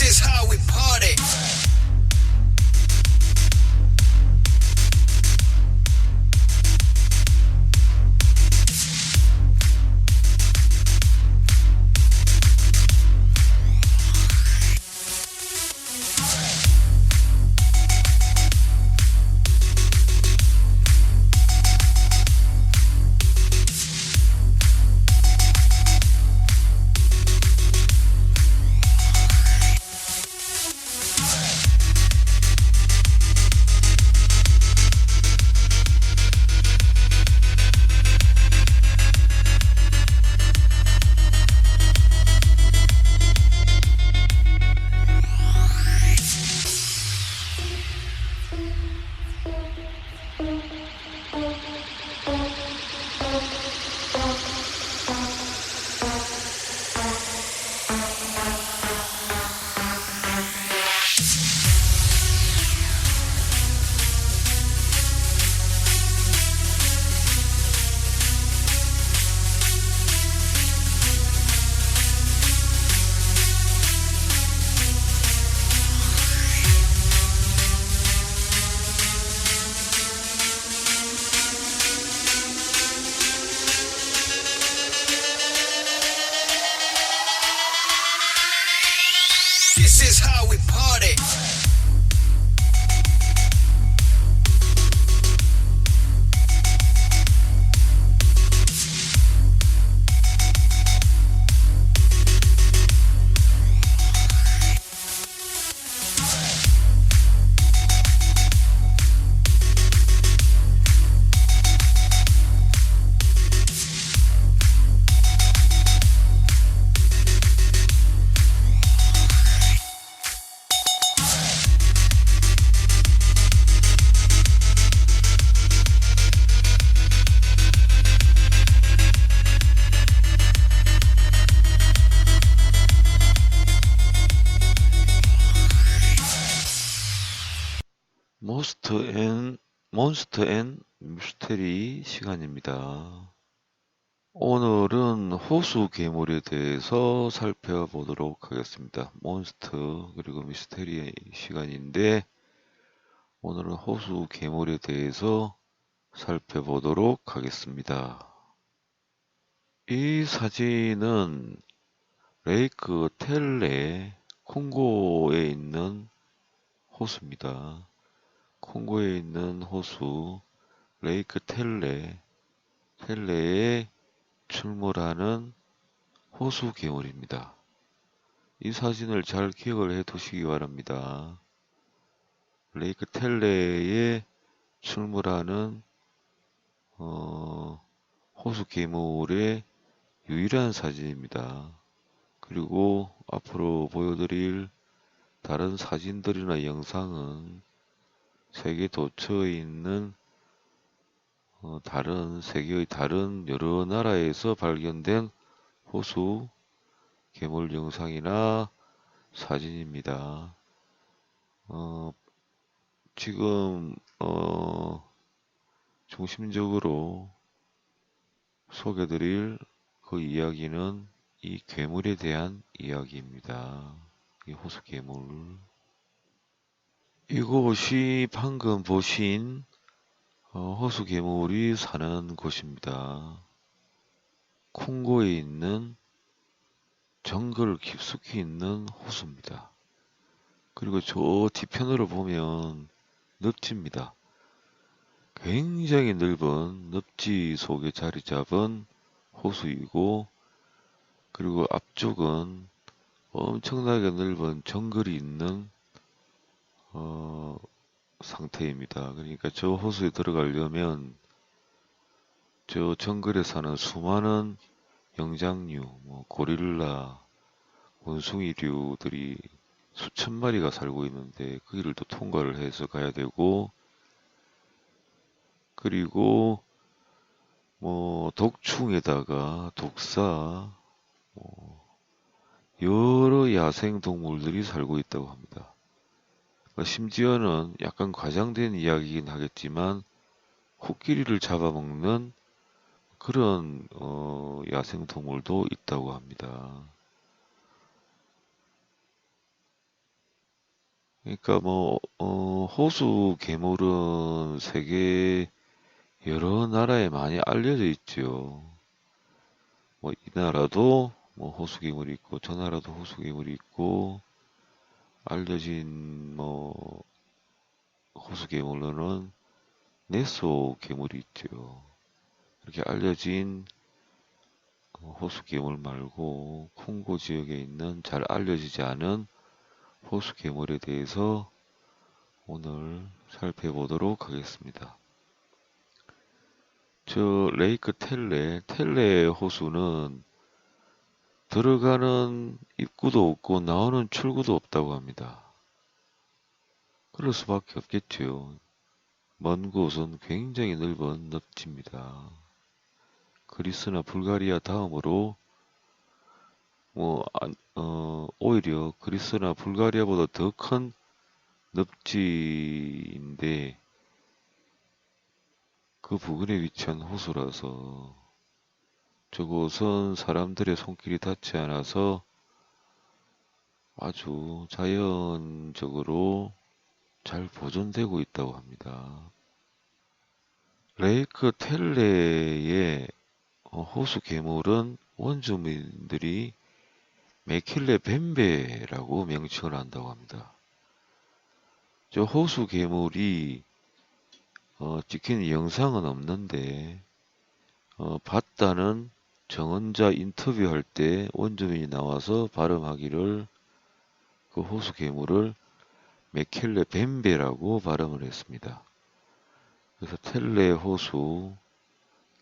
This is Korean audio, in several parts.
This is how we party. This is how we party. 몬스터 앤 미스테리 시간입니다. 오늘은 호수 괴물에 대해서 살펴보도록 하겠습니다. 몬스터 그리고 미스테리 시간인데 오늘은 호수 괴물에 대해서 살펴보도록 하겠습니다. 이 사진은 레이크 텔레 콩고에 있는 호수입니다. 콩고에 있는 호수 레이크 텔레에 출몰하는 호수 괴물입니다. 이 사진을 잘 기억을 해 두시기 바랍니다. 레이크 텔레에 출몰하는 호수 괴물의 유일한 사진입니다. 그리고 앞으로 보여드릴 다른 사진들이나 영상은 세계 도처에 있는 세계의 다른 여러 나라에서 발견된 호수 괴물 영상이나 사진입니다. 지금 중심적으로 소개드릴 그 이야기는 이 괴물에 대한 이야기입니다. 이 호수 괴물. 이곳이 방금 보신 호수 괴물이 사는 곳입니다. 콩고에 있는 정글 깊숙이 있는 호수입니다. 그리고 저 뒤편으로 보면 늪지입니다. 굉장히 넓은 늪지 속에 자리 잡은 호수이고, 그리고 앞쪽은 엄청나게 넓은 정글이 있는 상태입니다. 그러니까 저 호수에 들어가려면 저 정글에 사는 수많은 영장류, 고릴라, 원숭이류들이 수천 마리가 살고 있는데 그 길을 또 통과를 해서 가야 되고, 그리고 독충에다가 독사, 여러 야생 동물들이 살고 있다고 합니다. 심지어는 약간 과장된 이야기이긴 하겠지만 코끼리를 잡아먹는 그런 야생 동물도 있다고 합니다. 그러니까 호수 괴물은 세계 여러 나라에 많이 알려져 있죠. 뭐, 이 나라도 뭐 호수 괴물이 있고, 저 나라도 호수 괴물이 있고, 알려진 호수 괴물로는 네소 괴물이 있죠. 이렇게 알려진 호수 괴물 말고 콩고 지역에 있는 잘 알려지지 않은 호수 괴물에 대해서 오늘 살펴보도록 하겠습니다. 저 레이크 텔레 호수는 들어가는 입구도 없고 나오는 출구도 없다고 합니다. 그럴 수밖에 없겠죠. 먼 곳은 굉장히 넓은 늪지입니다. 그리스나 불가리아 다음으로 오히려 그리스나 불가리아보다 더 큰 늪지인데 그 부근에 위치한 호수라서 저곳은 사람들의 손길이 닿지 않아서 아주 자연적으로 잘 보존되고 있다고 합니다. 레이크 텔레의 호수 괴물은 원주민들이 메킬레 뱀베라고 명칭을 한다고 합니다. 저 호수 괴물이 찍힌 영상은 없는데 봤다는 정언자 인터뷰할 때 원주민이 나와서 발음하기를 그 호수 괴물을 메켈레 뱀베라고 발음을 했습니다. 그래서 텔레 호수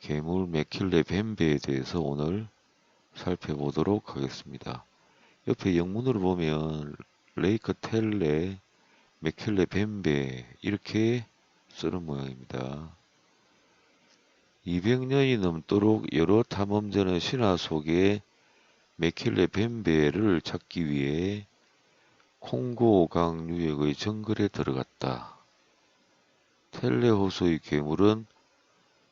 괴물 메켈레 뱀베에 대해서 오늘 살펴보도록 하겠습니다. 옆에 영문으로 보면 레이크 텔레 메켈레 뱀베 이렇게 쓰는 모양입니다. 200년이 넘도록 여러 탐험자는 신화 속에 메켈레 뱀베를 찾기 위해 콩고강 유역의 정글에 들어갔다. 텔레 호수의 괴물은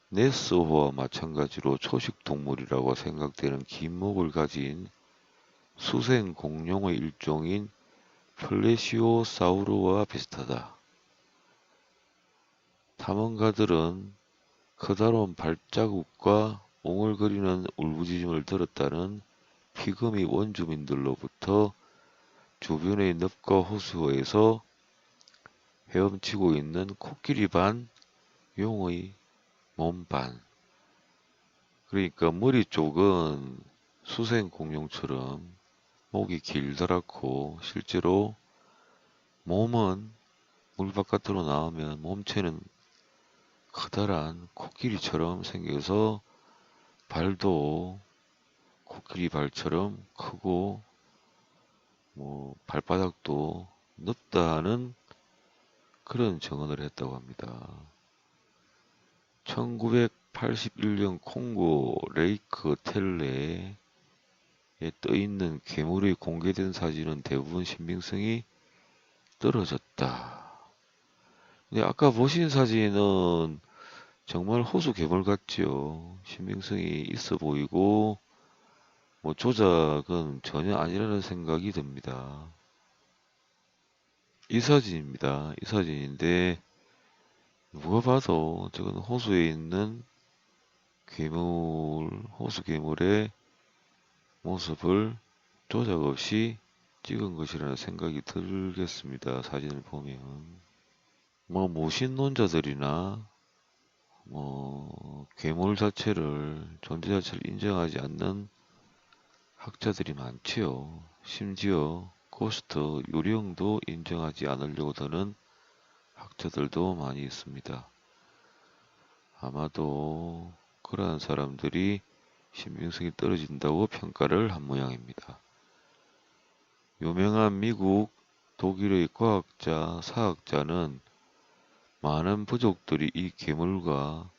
네스호와 마찬가지로 초식 동물이라고 생각되는 긴 목을 가진 수생 공룡의 일종인 플레시오사우루와 비슷하다. 탐험가들은 커다란 발자국과 옹알거리는 울부짖음을 들었다는 피그미 원주민들로부터 주변의 늪과 호수에서 헤엄치고 있는 코끼리 반 용의 몸 반. 그러니까 머리 쪽은 수생 공룡처럼 목이 길다랗고 실제로 몸은 물 바깥으로 나오면 몸체는 커다란 코끼리처럼 생겨서 발도 코끼리 발처럼 크고 발바닥도 넓다는 그런 정언을 했다고 합니다. 1981년 콩고 레이크 텔레에 떠있는 괴물의 공개된 사진은 대부분 신빙성이 떨어졌다. 근데 아까 보신 사진은 정말 호수 괴물 같지요. 신빙성이 있어 보이고 조작은 전혀 아니라는 생각이 듭니다. 이 사진입니다. 이 사진인데 누가 봐도 저건 호수에 있는 괴물, 호수 괴물의 모습을 조작 없이 찍은 것이라는 생각이 들겠습니다. 사진을 보면. 모신론자들이나 괴물 자체를, 존재 자체를 인정하지 않는 학자들이 많지요. 심지어 고스트, 유령도 인정하지 않으려고 드는 학자들도 많이 있습니다. 아마도 그러한 사람들이 신빙성이 떨어진다고 평가를 한 모양입니다. 유명한 미국, 독일의 과학자, 사학자는 많은 부족들이 이 괴물과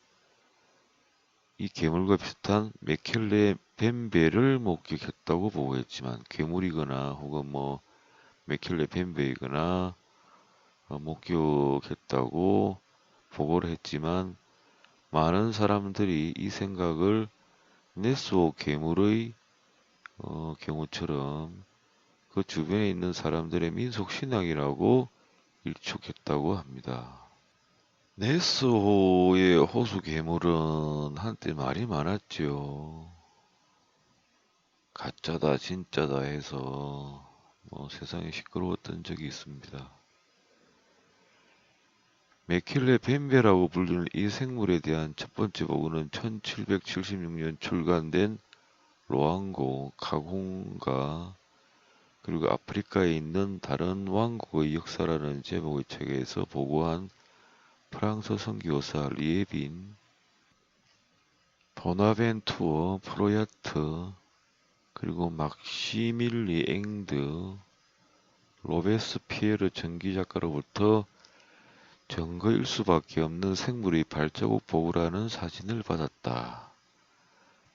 비슷한 메켈레 뱀베를 목격했다고 보고했지만 괴물이거나 혹은 메켈레 뱀베이거나 목격했다고 보고를 했지만 많은 사람들이 이 생각을 네스호 괴물의 경우처럼 그 주변에 있는 사람들의 민속 신앙이라고 일축했다고 합니다. 네스호의 호수 괴물은 한때 말이 많았지요. 가짜다 진짜다 해서 세상에 시끄러웠던 적이 있습니다. 메킬레 벤베라고 불리는 이 생물에 대한 첫 번째 보고는 1776년 출간된 로앙고 카콩가 그리고 아프리카에 있는 다른 왕국의 역사라는 제목의 책에서 보고한 프랑스 선교사 리에빈, 보나벤투어 프로야트, 그리고 막시밀리 앵드, 로베스피에르 전기작가로부터 증거일 수밖에 없는 생물의 발자국 보고라는 사진을 받았다.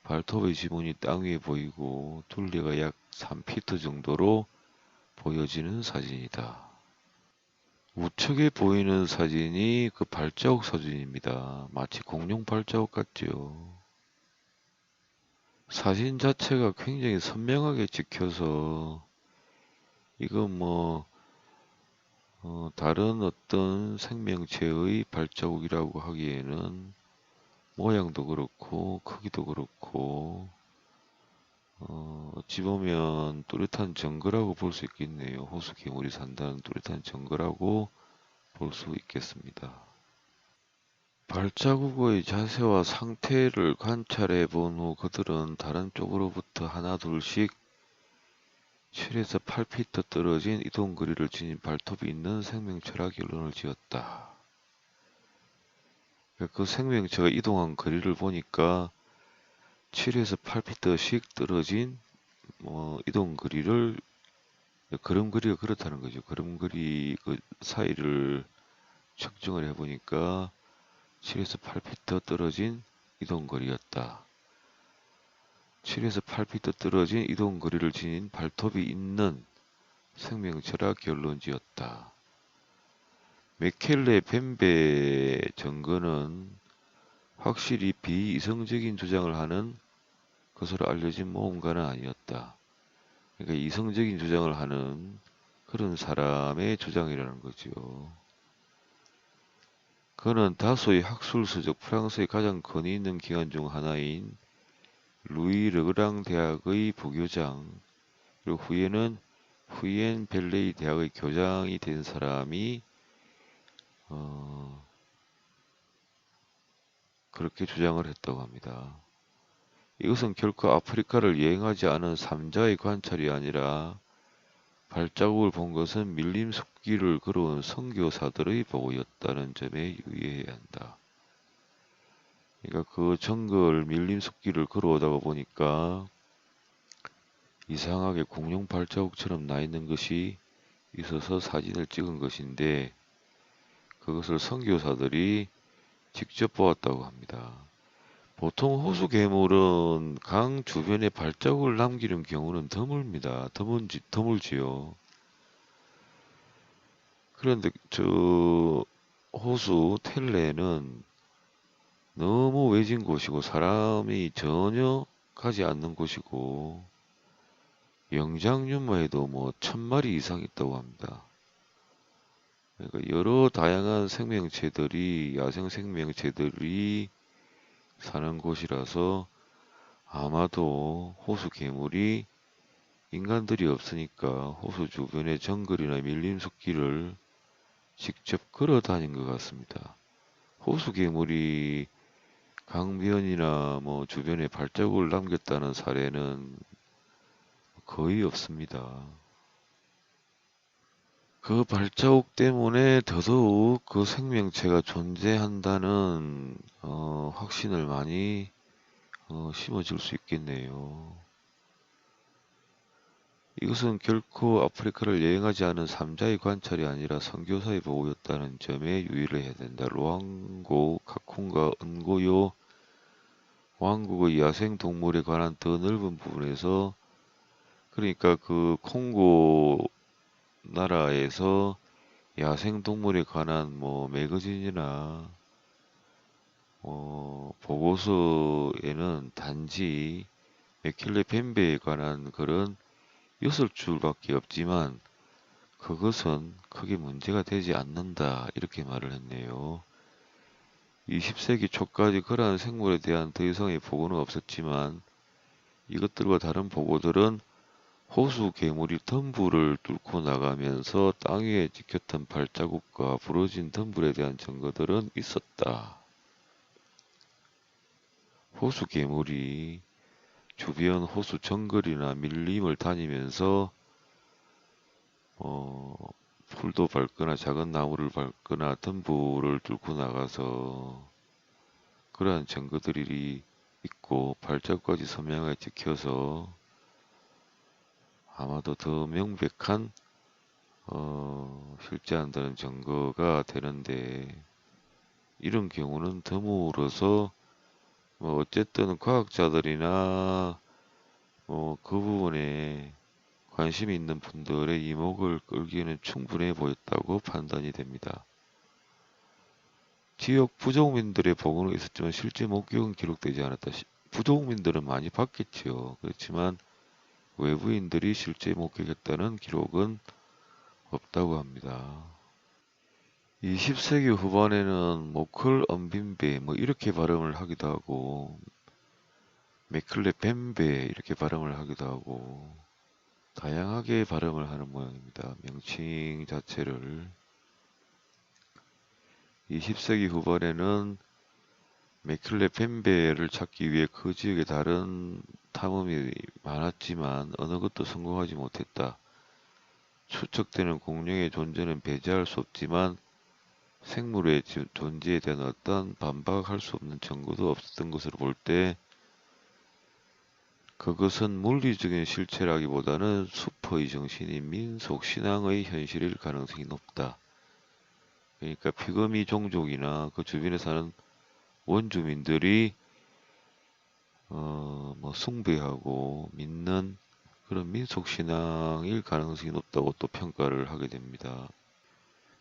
발톱의 지문이 땅 위에 보이고 둘레가 약 3피트 정도로 보여지는 사진이다. 우측에 보이는 사진이 그 발자국 사진입니다. 마치 공룡 발자국 같지요. 사진 자체가 굉장히 선명하게 찍혀서 이건 다른 어떤 생명체의 발자국이라고 하기에는 모양도 그렇고 크기도 그렇고 어찌 보면 뚜렷한 증거라고 볼 수 있겠네요. 호수 괴물이 산다는 뚜렷한 증거라고 볼 수 있겠습니다. 발자국의 자세와 상태를 관찰해 본 후 그들은 다른 쪽으로부터 하나 둘씩 7에서 8피트 떨어진 이동거리를 지닌 발톱이 있는 생명체라 결론을 지었다. 그 생명체가 이동한 거리를 보니까 7에서 8피트씩 떨어진 이동거리를 걸음거리가 그렇다는 거죠. 걸음거리 그 사이를 측정을 해보니까 7에서 8피트 떨어진 이동거리였다. 7에서 8피트 떨어진 이동거리를 지닌 발톱이 있는 생명체라 결론지었다. 메켈레 벤베 증거는 확실히 비이성적인 주장을 하는 것으로 알려진 모험가는 아니었다. 그러니까 이성적인 주장을 하는 그런 사람의 주장이라는 거죠. 그는 다소의 학술서적 프랑스의 가장 권위 있는 기관 중 하나인 루이 르그랑 대학의 부교장, 그리고 후에는 후이엔 벨레이 대학의 교장이 된 사람이 그렇게 주장을 했다고 합니다. 이것은 결코 아프리카를 여행하지 않은 삼자의 관찰이 아니라 발자국을 본 것은 밀림 숲길을 걸어온 선교사들의 보고였다는 점에 유의해야 한다. 그러니까 그 정글 밀림 숲길을 걸어오다가 보니까 이상하게 공룡 발자국처럼 나 있는 것이 있어서 사진을 찍은 것인데 그것을 선교사들이 직접 보았다고 합니다. 보통 호수 괴물은 강 주변에 발자국을 남기는 경우는 드뭅니다. 드물지요. 그런데 저 호수 텔레는 너무 외진 곳이고 사람이 전혀 가지 않는 곳이고 영장류마에도 1000마리 이상 있다고 합니다. 그러니까 여러 다양한 생명체들이 야생 생명체들이 사는 곳이라서 아마도 호수 괴물이 인간들이 없으니까 호수 주변의 정글이나 밀림숲길을 직접 걸어 다닌 것 같습니다. 호수 괴물이 강변이나 주변에 발자국을 남겼다는 사례는 거의 없습니다. 그 발자국 때문에 더더욱 그 생명체가 존재한다는 확신을 많이 심어줄 수 있겠네요. 이것은 결코 아프리카를 여행하지 않은 삼자의 관찰이 아니라 선교사의 보고였다는 점에 유의를 해야 된다. 루앙고, 카콩과 은고요 왕국의 야생 동물에 관한 더 넓은 부분에서 그러니까 그 콩고 나라에서 야생 동물에 관한 매거진이나 보고서에는 단지 메킬레 벤베에 관한 그런 6줄밖에 없지만 그것은 크게 문제가 되지 않는다 이렇게 말을 했네요. 20세기 초까지 그러한 생물에 대한 더 이상의 보고는 없었지만 이것들과 다른 보고들은 호수 괴물이 덤불을 뚫고 나가면서 땅 위에 찍혔던 발자국과 부러진 덤불에 대한 증거들은 있었다. 호수 괴물이 주변 호수 정글이나 밀림을 다니면서 풀도 밟거나 작은 나무를 밟거나 덤불을 뚫고 나가서 그러한 증거들이 있고 발자국까지 선명하게 찍혀서 아마도 더 명백한 실제한다는 증거가 되는데 이런 경우는 드물어서 뭐 어쨌든 과학자들이나 뭐 그 부분에 관심이 있는 분들의 이목을 끌기에는 충분해 보였다고 판단이 됩니다. 지역 부족민들의 보고는 있었지만 실제 목격은 기록되지 않았다. 부족민들은 많이 봤겠지요. 그렇지만 외부인들이 실제 목격했다는 기록은 없다고 합니다. 20세기 후반에는 모클 언빈베 뭐 이렇게 발음을 하기도 하고 메클레 벤베 이렇게 발음을 하기도 하고 다양하게 발음을 하는 모양입니다. 명칭 자체를 20세기 후반에는 메클레 벤베를 찾기 위해 그 지역에 다른 탐험이 많았지만 어느 것도 성공하지 못했다. 추측되는 공룡의 존재는 배제할 수 없지만 생물의 존재에 대한 어떤 반박할 수 없는 증거도 없었던 것으로 볼 때 그것은 물리적인 실체라기보다는 슈퍼의 정신인 민속 신앙의 현실일 가능성이 높다. 그러니까 피그미 종족이나 그 주변에 사는 원주민들이 뭐 숭배하고 믿는 그런 민속 신앙일 가능성이 높다고 또 평가를 하게 됩니다.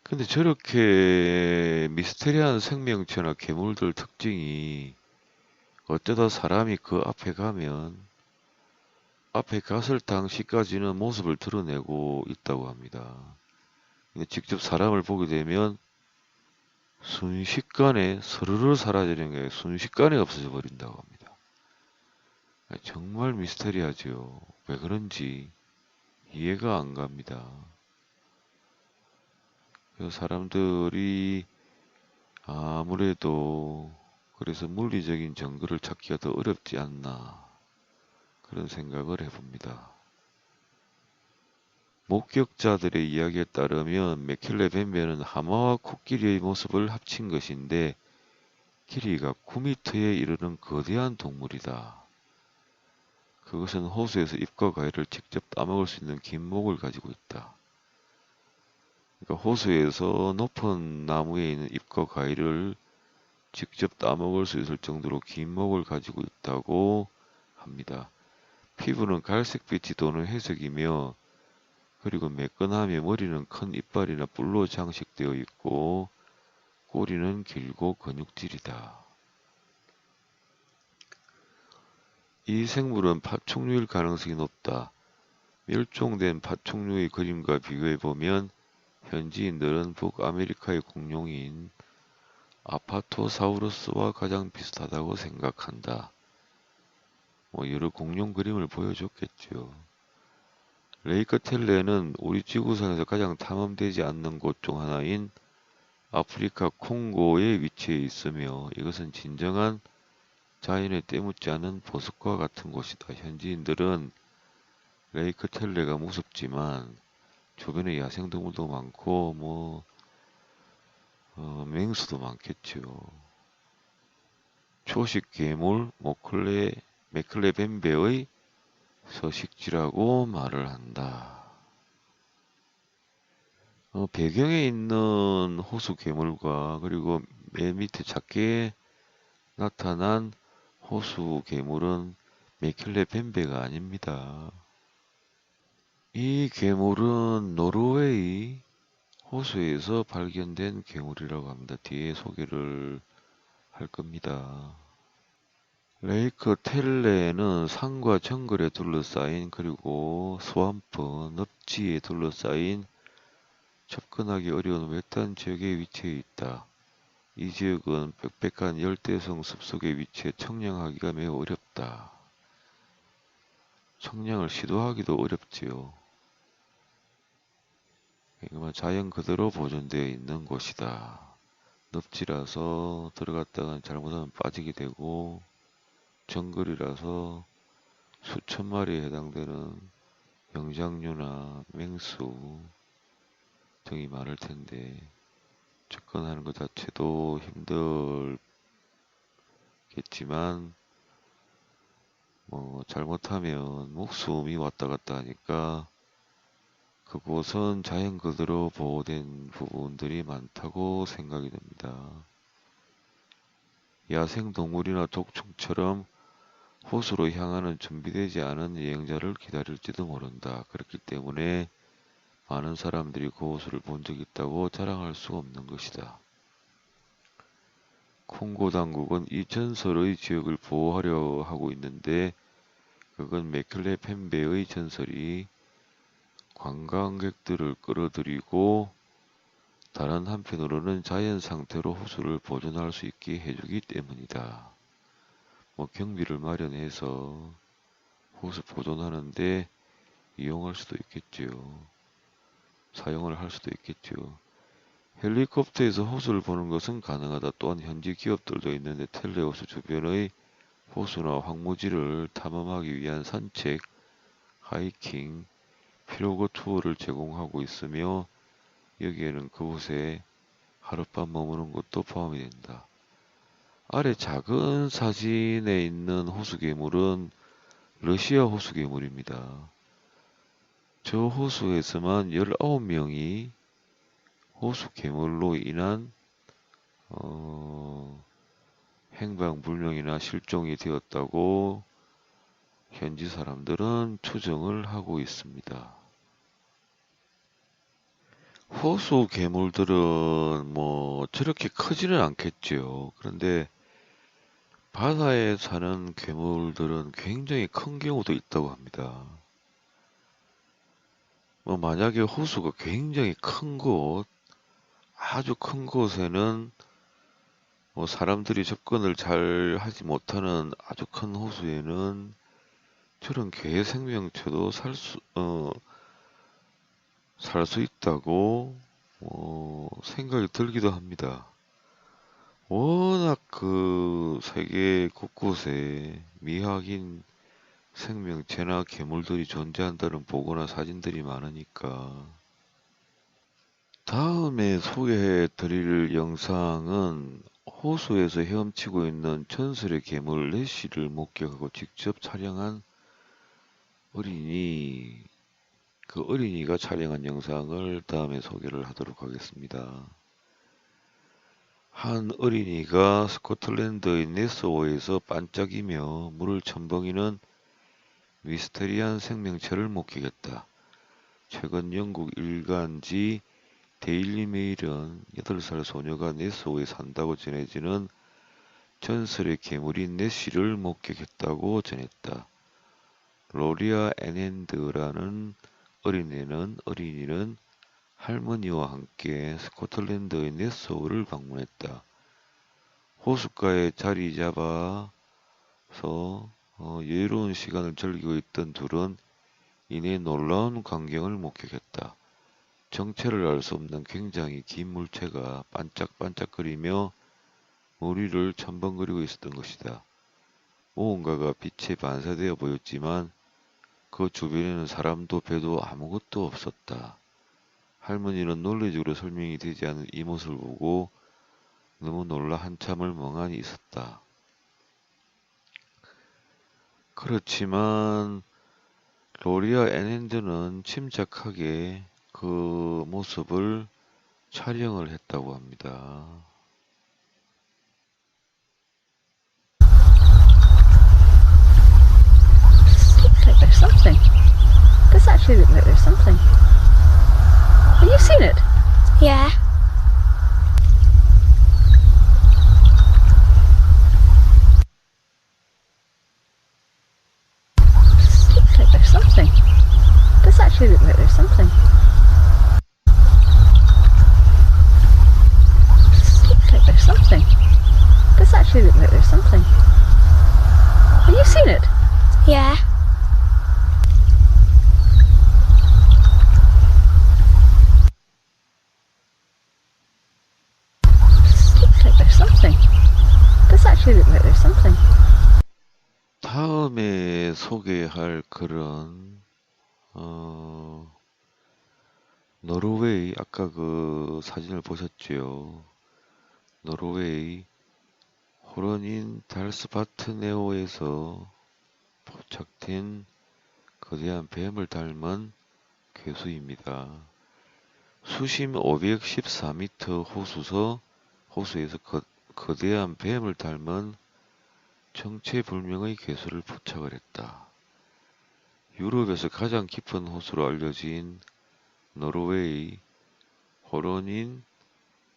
근데 저렇게 미스테리한 생명체나 괴물들 특징이 어쩌다 사람이 그 앞에 가면 앞에 갔을 당시까지는 모습을 드러내고 있다고 합니다. 근데 직접 사람을 보게 되면 순식간에 스르르 사라지는 게 순식간에 없어져 버린다고 합니다. 정말 미스테리하죠. 왜 그런지 이해가 안 갑니다. 사람들이 아무래도 그래서 물리적인 증거를 찾기가 더 어렵지 않나 그런 생각을 해봅니다. 목격자들의 이야기에 따르면 메켈레 뱀베는 하마와 코끼리의 모습을 합친 것인데 길이가 9m에 이르는 거대한 동물이다. 그것은 호수에서 잎과 가위를 직접 따먹을 수 있는 긴 목을 가지고 있다. 그러니까 호수에서 높은 나무에 있는 잎과 가위를 직접 따먹을 수 있을 정도로 긴 목을 가지고 있다고 합니다. 피부는 갈색빛이 도는 회색이며 그리고 매끈하며 머리는 큰 이빨이나 뿔로 장식되어 있고 꼬리는 길고 근육질이다. 이 생물은 파충류일 가능성이 높다. 멸종된 파충류의 그림과 비교해보면 현지인들은 북아메리카의 공룡인 아파토사우루스와 가장 비슷하다고 생각한다. 뭐 여러 공룡 그림을 보여줬겠죠. 레이크 텔레는 우리 지구상에서 가장 탐험되지 않는 곳 중 하나인 아프리카 콩고에 위치해 있으며 이것은 진정한 자연에 때묻지 않은 보석과 같은 곳이다. 현지인들은 레이크 텔레가 무섭지만 주변에 야생동물도 많고 뭐 맹수도 많겠죠. 초식 괴물 메클레 뱀베의 서식지라고 말을 한다. 배경에 있는 호수 괴물과 그리고 맨 밑에 작게 나타난 호수 괴물은 메켈레 뱀베가 아닙니다. 이 괴물은 노르웨이 호수에서 발견된 괴물이라고 합니다. 뒤에 소개를 할 겁니다. 레이크 텔레는 산과 정글에 둘러싸인 그리고 스왑프, 늪지에 둘러싸인 접근하기 어려운 외딴 지역에 위치해 있다. 이 지역은 빽빽한 열대성 숲속에 위치해 청량하기가 매우 어렵다. 청량을 시도하기도 어렵지요. 그러니까 자연 그대로 보존되어 있는 곳이다. 늪지라서 들어갔다가 잘못하면 빠지게 되고, 정글이라서 수천 마리에 해당되는 영장류나 맹수 등이 많을 텐데, 접근하는 것 자체도 힘들겠지만, 잘못하면 목숨이 왔다 갔다 하니까 그곳은 자연 그대로 보호된 부분들이 많다고 생각이 됩니다. 야생동물이나 독충처럼 호수로 향하는 준비되지 않은 여행자를 기다릴지도 모른다. 그렇기 때문에 많은 사람들이 그 호수를 본 적이 있다고 자랑할 수 없는 것이다. 콩고 당국은 이 전설의 지역을 보호하려 하고 있는데, 그건 메켈레 펜베의 전설이 관광객들을 끌어들이고 다른 한편으로는 자연 상태로 호수를 보존할 수 있게 해주기 때문이다. 경비를 마련해서 호수 보존하는데 이용할 수도 있겠지요. 사용을 할 수도 있겠죠. 헬리콥터에서 호수를 보는 것은 가능하다. 또한 현지 기업들도 있는데 텔레호수 주변의 호수나 황무지를 탐험하기 위한 산책, 하이킹, 피로고 투어를 제공하고 있으며, 여기에는 그곳에 하룻밤 머무는 것도 포함이 된다. 아래 작은 사진에 있는 호수 괴물은 러시아 호수 괴물입니다. 저 호수에서만 19명이 호수 괴물로 인한 행방불명이나 실종이 되었다고 현지 사람들은 추정을 하고 있습니다. 호수 괴물들은 저렇게 크지는 않겠죠. 그런데 바다에 사는 괴물들은 굉장히 큰 경우도 있다고 합니다. 만약에 호수가 굉장히 큰 곳, 아주 큰 곳에는 사람들이 접근을 잘 하지 못하는 아주 큰 호수에는 저런 개 생명체도 살 수 있다고 생각이 들기도 합니다. 워낙 그 세계 곳곳에 미확인 생명체나 괴물들이 존재한다는 보고나 사진들이 많으니까. 다음에 소개해 드릴 영상은 호수에서 헤엄치고 있는 전설의 괴물 내시를 목격하고 직접 촬영한 그 어린이가 촬영한 영상을 다음에 소개를 하도록 하겠습니다. 한 어린이가 스코틀랜드의 네스호에서 반짝이며 물을 첨벙이는 미스테리한 생명체를 목격했다. 최근 영국 일간지 데일리 메일은 8살 소녀가 네스호에 산다고 전해지는 전설의 괴물인 내시를 목격했다고 전했다. 로리아 애넨드라는 어린이는 할머니와 함께 스코틀랜드의 네스호를 방문했다. 호숫가에 자리 잡아서 여유로운 시간을 즐기고 있던 둘은 이내 놀라운 광경을 목격했다. 정체를 알 수 없는 굉장히 긴 물체가 반짝반짝거리며 물 위를 첨벙거리고 있었던 것이다. 무언가가 빛에 반사되어 보였지만 그 주변에는 사람도 배도 아무것도 없었다. 할머니는 논리적으로 설명이 되지 않은 이 모습을 보고 너무 놀라 한참을 멍하니 있었다. 그렇지만 로리아 애넨드는 침착하게 그 모습을 촬영을 했다고 합니다. Like there's something. This actually looks like there's something. Have you seen it? Yeah. Looks like there's something. This actually looks like there's something. 소개할 글은 노르웨이, 아까 그 사진을 보셨지요? 노르웨이 호런인 달스바트네오에서 포착된 거대한 뱀을 닮은 괴수입니다. 수심 514m 호수에서 거대한 뱀을 닮은 정체불명의 괴수를 포착을 했다. 유럽에서 가장 깊은 호수로 알려진 노르웨이 호런인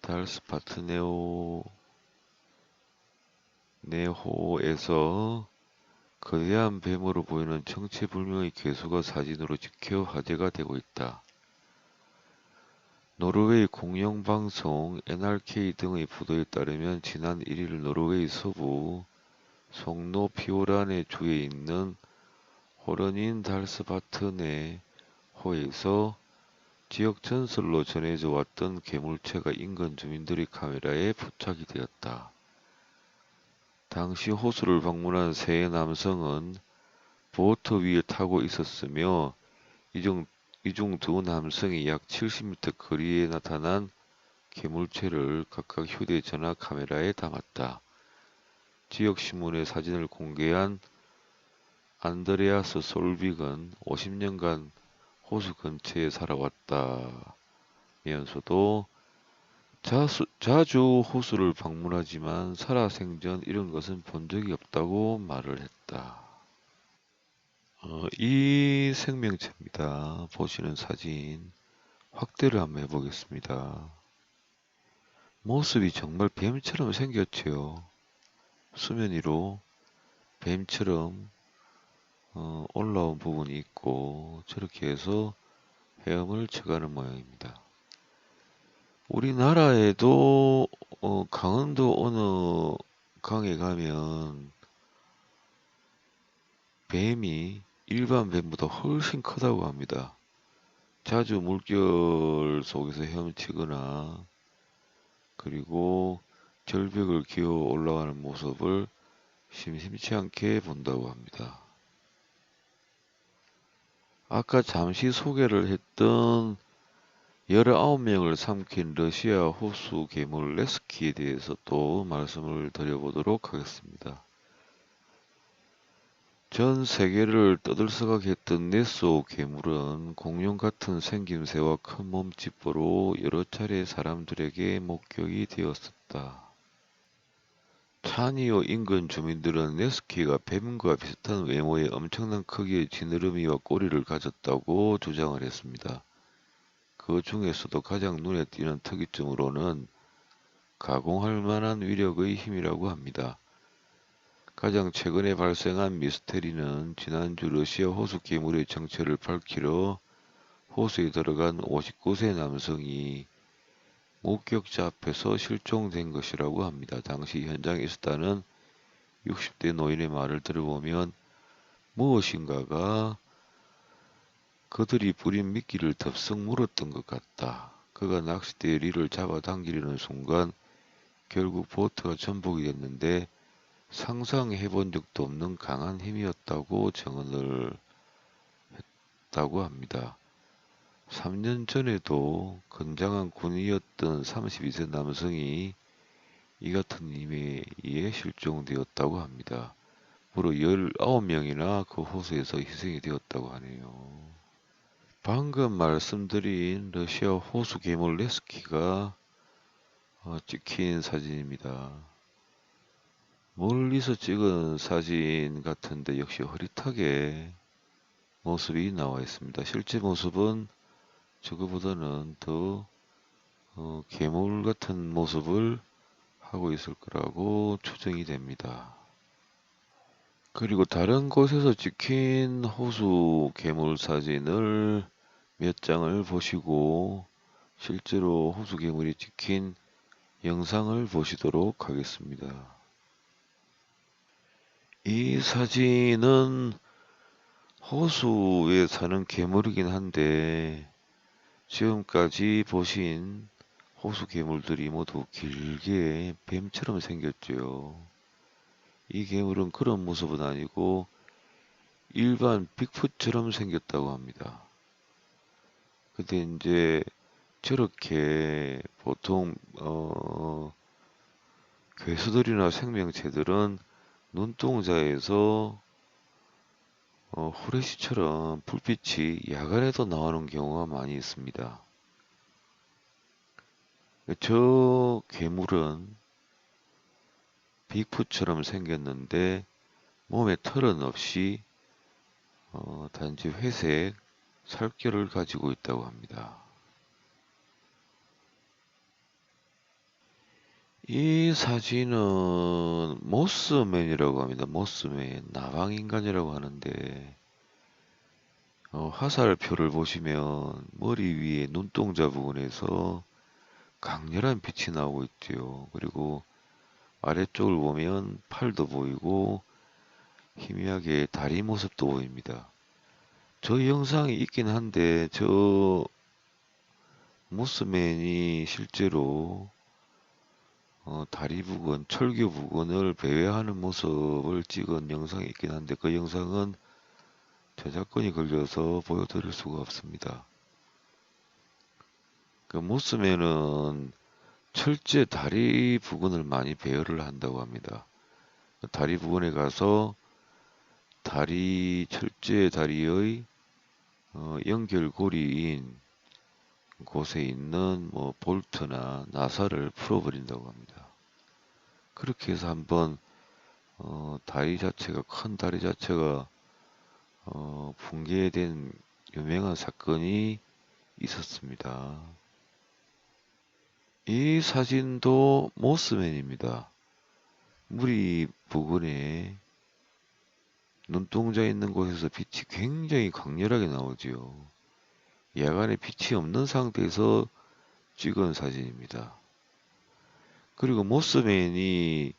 달스바트네호에서 거대한 뱀으로 보이는 정체불명의 괴수가 사진으로 찍혀 화제가 되고 있다. 노르웨이 공영방송 NRK 등의 보도에 따르면 지난 1일 노르웨이 서부 송노피오란의 주에 있는 호런인 달스바트네 호에서 지역 전설로 전해져 왔던 괴물체가 인근 주민들의 카메라에 포착이 되었다. 당시 호수를 방문한 세 남성은 보트 위에 타고 있었으며 이 중 두 남성이 약 70m 거리에 나타난 괴물체를 각각 휴대전화 카메라에 담았다. 지역 신문에 사진을 공개한 안드레아스 솔빅은 50년간 호수 근처에 살아왔다면서도 자주 호수를 방문하지만 살아생전 이런 것은 본 적이 없다고 말을 했다. 이 생명체입니다. 보시는 사진 확대를 한번 해보겠습니다. 모습이 정말 뱀처럼 생겼지요. 수면 위로 뱀처럼 올라온 부분이 있고 저렇게 해서 헤엄을 쳐가는 모양입니다. 우리나라에도 강원도 어느 강에 가면 뱀이 일반 뱀보다 훨씬 크다고 합니다. 자주 물결 속에서 헤엄치거나 그리고 절벽을 기어 올라가는 모습을 심심치 않게 본다고 합니다. 아까 잠시 소개를 했던 19명을 삼킨 러시아 호수 괴물 레스키에 대해서 또 말씀을 드려보도록 하겠습니다. 전 세계를 떠들썩하게 했던 네소 괴물은 공룡 같은 생김새와 큰 몸집으로 여러 차례 사람들에게 목격이 되었었다. 차니오 인근 주민들은 네스키가 뱀과 비슷한 외모에 엄청난 크기의 지느러미와 꼬리를 가졌다고 주장을 했습니다. 그 중에서도 가장 눈에 띄는 특이점으로는 가공할 만한 위력의 힘이라고 합니다. 가장 최근에 발생한 미스테리는 지난주 러시아 호수 괴물의 정체를 밝히러 호수에 들어간 59세 남성이 목격자 앞에서 실종된 것이라고 합니다. 당시 현장에 있었다는 60대 노인의 말을 들어보면 무엇인가가 그들이 뿌린 미끼를 덥석 물었던 것 같다. 그가 낚싯대에 릴을 잡아당기려는 순간 결국 보트가 전복이 됐는데 상상해본 적도 없는 강한 힘이었다고 증언을 했다고 합니다. 3년 전에도 건장한 군인이었던 32세 남성이 이 같은 힘에 의해 실종되었다고 합니다. 무려 19명이나 그 호수에서 희생이 되었다고 하네요. 방금 말씀드린 러시아 호수 괴물 레스키가 찍힌 사진입니다. 멀리서 찍은 사진 같은데 역시 흐릿하게 모습이 나와 있습니다. 실제 모습은 저거보다는 더 괴물 같은 모습을 하고 있을 거라고 추정이 됩니다. 그리고 다른 곳에서 찍힌 호수 괴물 사진을 몇 장을 보시고 실제로 호수 괴물이 찍힌 영상을 보시도록 하겠습니다. 이 사진은 호수에 사는 괴물이긴 한데 지금까지 보신 호수 괴물들이 모두 길게 뱀처럼 생겼죠. 이 괴물은 그런 모습은 아니고 일반 빅풋처럼 생겼다고 합니다. 근데 이제 저렇게 보통 괴수들이나 생명체들은 눈동자에서 후레쉬처럼 불빛이 야간에도 나오는 경우가 많이 있습니다. 저 괴물은 빅풋처럼 생겼는데 몸에 털은 없이 단지 회색 살결을 가지고 있다고 합니다. 이 사진은 모스맨이라고 합니다. 모스맨, 나방인간이라고 하는데 화살표를 보시면 머리 위에 눈동자 부분에서 강렬한 빛이 나오고 있죠. 그리고 아래쪽을 보면 팔도 보이고 희미하게 다리 모습도 보입니다. 저 영상이 있긴 한데 저 모스맨이 실제로 다리 부근, 철교 부근을 배회하는 모습을 찍은 영상이 있긴 한데 그 영상은 저작권이 걸려서 보여드릴 수가 없습니다. 그 모스맨은 철제 다리 부근을 많이 배열을 한다고 합니다. 그 다리 부근에 가서 철제 다리의 연결고리인 곳에 있는 뭐 볼트나 나사를 풀어버린다고 합니다. 그렇게 해서 한번 큰 다리 자체가 붕괴된 유명한 사건이 있었습니다. 이 사진도 모스맨입니다. 무리 부근에 눈동자 있는 곳에서 빛이 굉장히 강렬하게 나오지요. 야간에 빛이 없는 상태에서 찍은 사진입니다. 그리고 모스맨이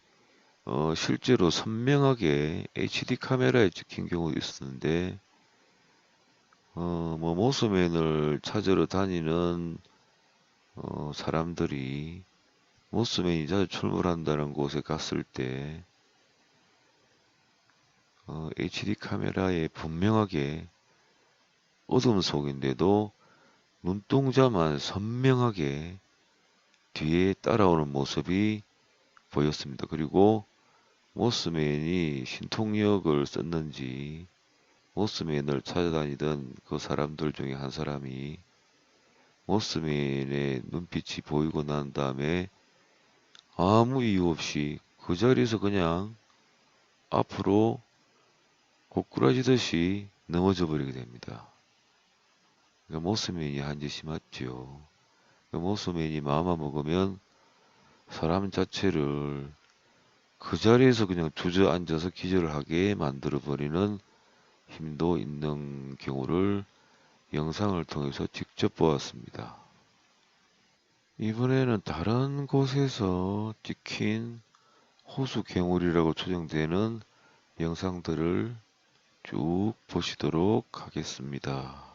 실제로 선명하게 HD 카메라에 찍힌 경우도 있었는데 뭐 모스맨을 찾으러 다니는 사람들이 모스맨이 자주 출몰한다는 곳에 갔을 때 HD 카메라에 분명하게 어둠 속인데도 눈동자만 선명하게 뒤에 따라오는 모습이 보였습니다. 그리고 모스맨이 신통력을 썼는지 모스맨을 찾아다니던 그 사람들 중에 한 사람이 모스맨의 눈빛이 보이고 난 다음에 아무 이유 없이 그 자리에서 그냥 앞으로 고꾸라지듯이 넘어져 버리게 됩니다. 그러니까 모스맨이 한 짓이 맞죠. 그러니까 모스맨이 마음만 먹으면 사람 자체를 그 자리에서 그냥 주저앉아서 기절을 하게 만들어 버리는 힘도 있는 경우를 영상을 통해서 직접 보았습니다. 이번에는 다른 곳에서 찍힌 호수 괴물이라고 추정되는 영상들을 쭉 보시도록 하겠습니다.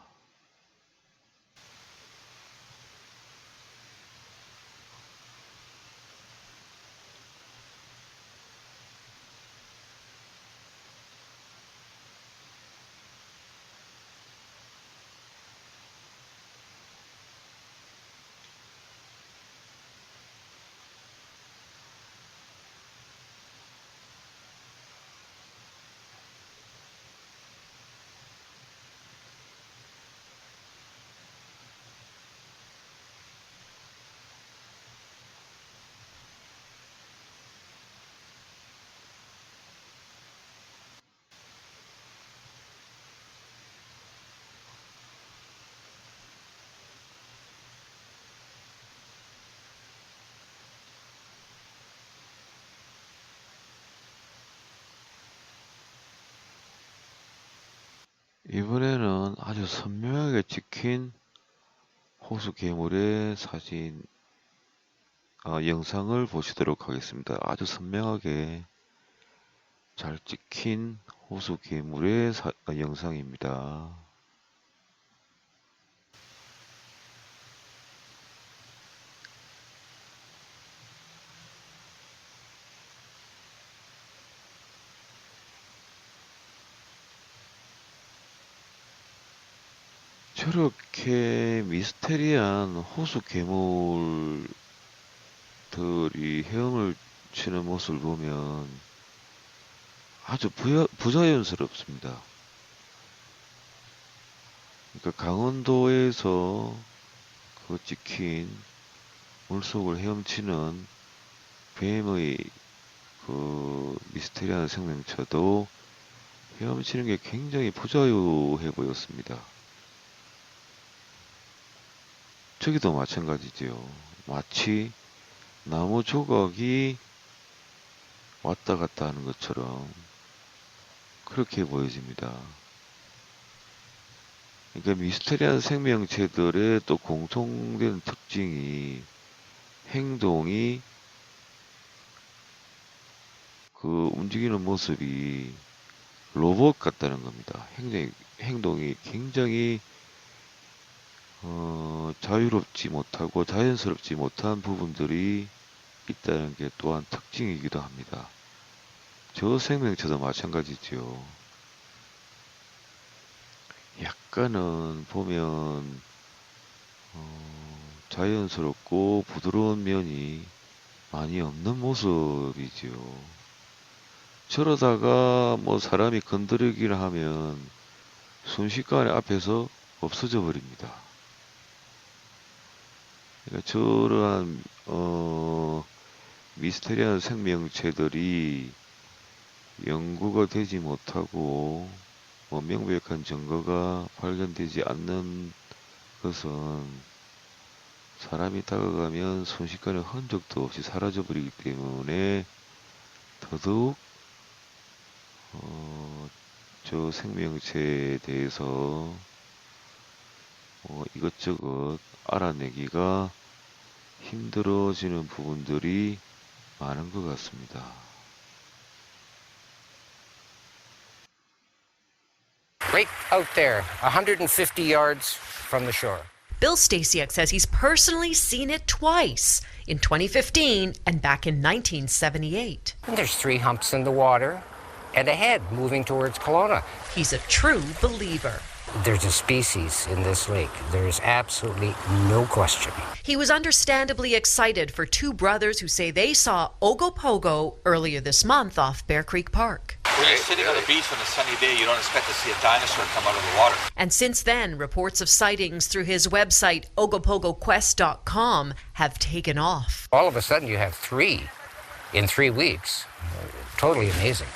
이번에는 아주 선명하게 찍힌 호수 괴물의 영상을 보시도록 하겠습니다. 아주 선명하게 잘 찍힌 호수 괴물의 영상입니다. 저렇게 미스테리한 호수 괴물들이 헤엄을 치는 모습을 보면 아주 부자연스럽습니다. 그러니까 강원도에서 그 찍힌 물속을 헤엄치는 뱀의 그 미스테리한 생명체도 헤엄치는 게 굉장히 부자유해 보였습니다. 저기도 마찬가지지요. 마치 나무 조각이 왔다 갔다 하는 것처럼 그렇게 보여집니다. 그러니까 미스테리한 생명체들의 또 공통된 특징이 행동이 그 움직이는 모습이 로봇 같다는 겁니다. 행동이 굉장히 자유롭지 못하고 자연스럽지 못한 부분들이 있다는 게 또한 특징이기도 합니다. 저 생명체도 마찬가지죠. 약간은 보면 자연스럽고 부드러운 면이 많이 없는 모습이지요. 저러다가 뭐 사람이 건드리기를 하면 순식간에 앞에서 없어져 버립니다. 그러니까 저러한 미스테리한 생명체들이 연구가 되지 못하고 뭐 명백한 증거가 발견되지 않는 것은 사람이 다가가면 순식간에 흔적도 없이 사라져 버리기 때문에 더더욱 저 생명체에 대해서 이것저것 알아내기가 힘들어지는 부분들이 많은 것 같습니다. Right out there, 150 yards from the shore. Bill Stasiak says he's personally seen it twice, in 2015 and back in 1978. And there's 3 humps in the water and a head moving towards Kelowna. He's a true believer. There's a species in this lake. There's absolutely no question. He was understandably excited for 2 brothers who say they saw Ogopogo earlier this month off Bear Creek Park. When you're sitting on the beach on a sunny day, you don't expect to see a dinosaur come out of the water. And since then, reports of sightings through his website, ogopogoquest.com, have taken off. All of a sudden, you have 3 in 3 weeks. Totally amazing.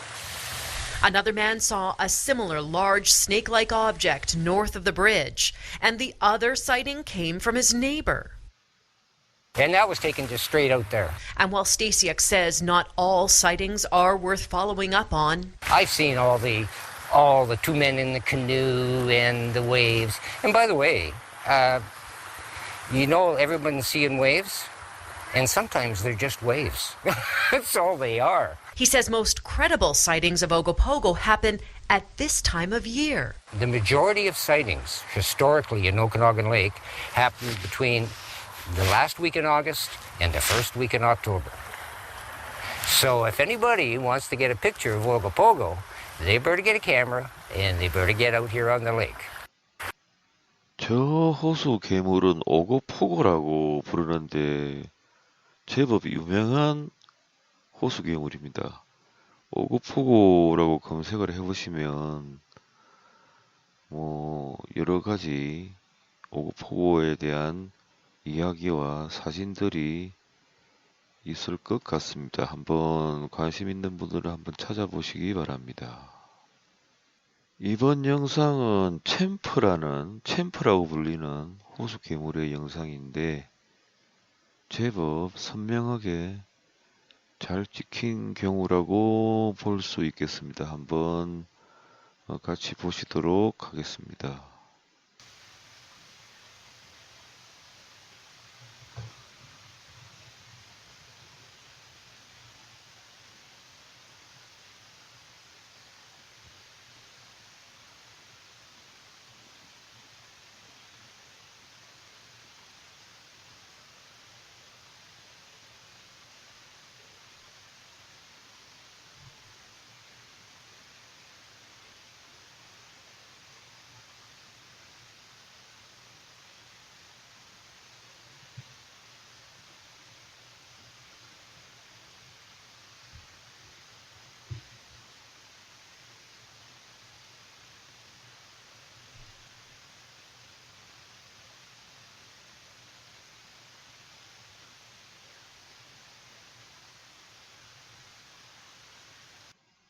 Another man saw a similar large snake-like object north of the bridge, and the other sighting came from his neighbor. And that was taken just straight out there. And while Stasiak says not all sightings are worth following up on, I've seen all the 2 men in the canoe and the waves. And by the way, everyone's seeing waves, and sometimes they're just waves. That's all they are. he says most credible sightings of Ogopogo happen at this time of year. The majority of sightings historically in Okanagan Lake happen between the last week in August and the first week in October. So if anybody wants to get a picture of Ogopogo, they better get a camera and they better get out here on the lake. 저 호수 괴물은 오고포고라고 부르는데 제법 유명한 호수 괴물입니다. 오고포고라고 검색을 해보시면 여러 가지 오고포고에 대한 이야기와 사진들이 있을 것 같습니다. 한번 관심 있는 분들은 한번 찾아보시기 바랍니다. 이번 영상은 챔프라고 불리는 호수 괴물의 영상인데 제법 선명하게 잘 찍힌 경우라고 볼 수 있겠습니다. 한번 같이 보시도록 하겠습니다.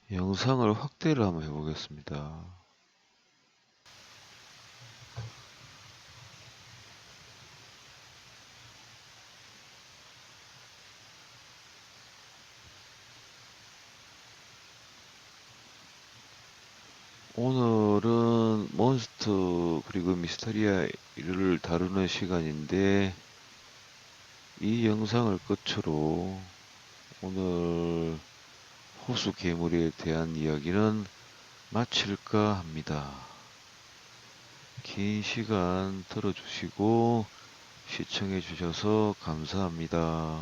영상을 확대를 한번 해보겠습니다. 오늘은 몬스터 그리고 미스터리아를 다루는 시간인데, 이 영상을 끝으로 오늘 호수 괴물에 대한 이야기는 마칠까 합니다. 긴 시간 들어주시고 시청해 주셔서 감사합니다.